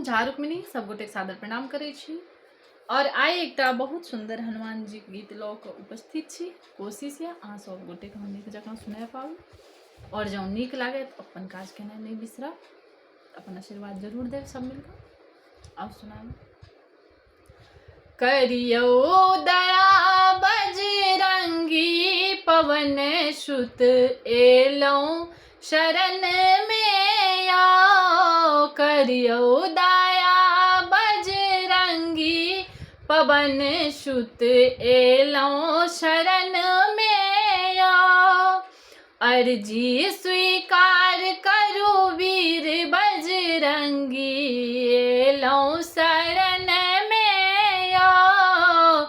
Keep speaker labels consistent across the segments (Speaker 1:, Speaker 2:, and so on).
Speaker 1: झा रुक्मिणी सब गोटे सादर प्रणाम करै छी और आइ एकटा बहुत सुंदर हनुमान जी के गीत लऽ कऽ उपस्थित छी। कोशिश है अहाँ सब गोटे के हम नीक जकाँ सुना पाबी और जँ नीक लागे तो अपन काज केनाइ नहीं बिसरब, अपन आशीर्वाद जरूर देव सब मिलकर। आब सुनाब। करियो दया बजरंगी पवन सुत एलौं शरण में आओ। करियो दया बजरंगी पवन सुत एलौं शरण में आओ। अर्जी स्वीकार करू वीर बजरंगी एलौं शरण में आओ।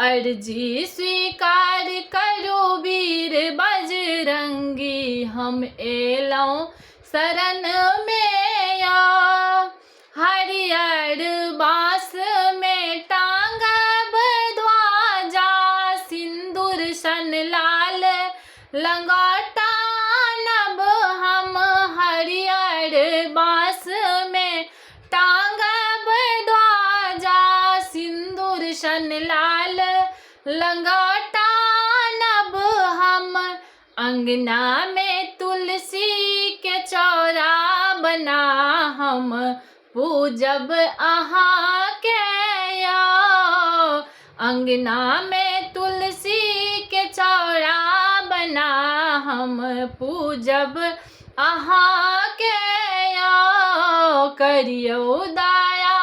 Speaker 1: अर्जी स्वीकार करू वीर बजरंगी हम एलौं शरण में आओ। हरियर बाँस में टांगब ध्वजा सिंदूर सन लाल लंगोटा आनब हम। हरियर बाँस में टांगब ध्वजा सिंदूर सन लाल लंगोटा आनब हम। अंगना में तुलसी के चौरा बना हम पूजब अहाँ के आओ। अंगना में तुलसी के चौरा बना हम पूजब अहाँ के आओ। करियो दया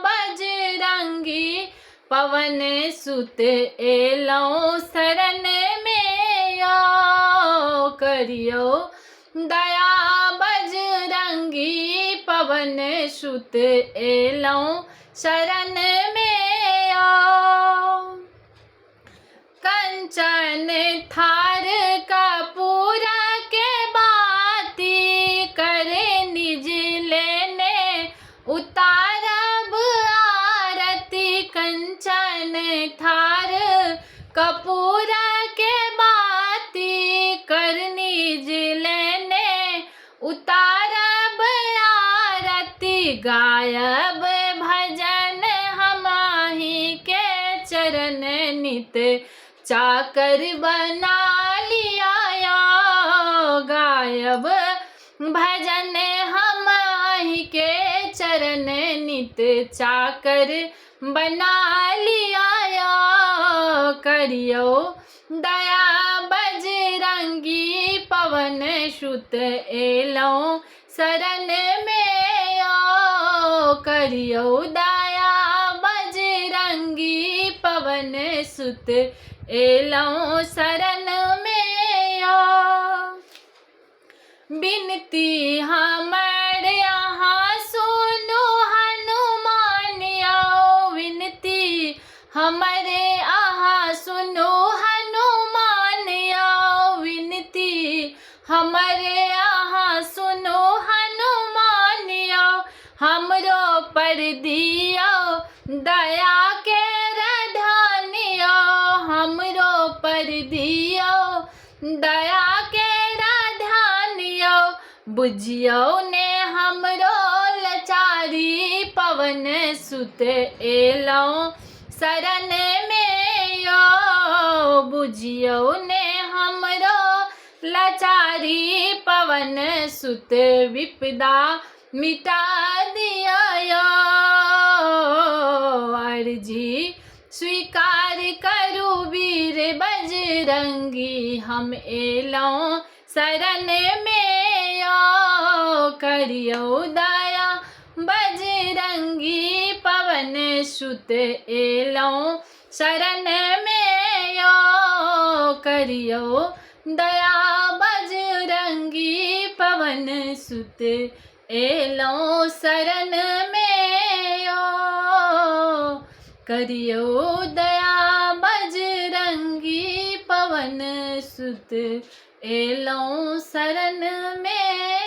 Speaker 1: बजरंगी पवन सुत एलौं शरण में आओ। करियो दया बजरंगी पवन सुत एलौं शरण में आओ। कंचन थार कपूर के बाती करे निज लेने उतारब आरती। कंचन थार कपूर के बाती कर निज लेने उतारब आरती। गायब भजन हमाही के चरण नित चाकर बना लिया। गायब भजन हमाही के चरण नित चाकर बना लिया। करियो दया बजरंगी पवन सुत एलौं शरण में आओ। करियो दया बजरंगी पवन सुत एलौं शरण में आओ। बिनती हमर यहाँ सुनो हनुमान आओ। विनती हमरे यहाँ सुनो हनुमान आओ। विनती हमरे यहाँ सुनो हनुमान आओ। हमरो पर दियो दया के राधानियो। हमरो पर दियो दया के राधानियो। बुझियो ने हमरो लाचारी पवन सुत एलौं शरण में आओ। बुझियो ने हमरो लाचारी पवन सुत विपदा मिटा दिया। अर्जी स्वीकार करू वीर बजरंगी हम एलौं शरण में आओ। करियो दया बजरंगी पवन सुत एलौं शरण में आओ। करियो दया बजरंगी पवन सुत एलौं शरण में आओ। करियो दया बजरंगी पवन सुत एलौं शरण में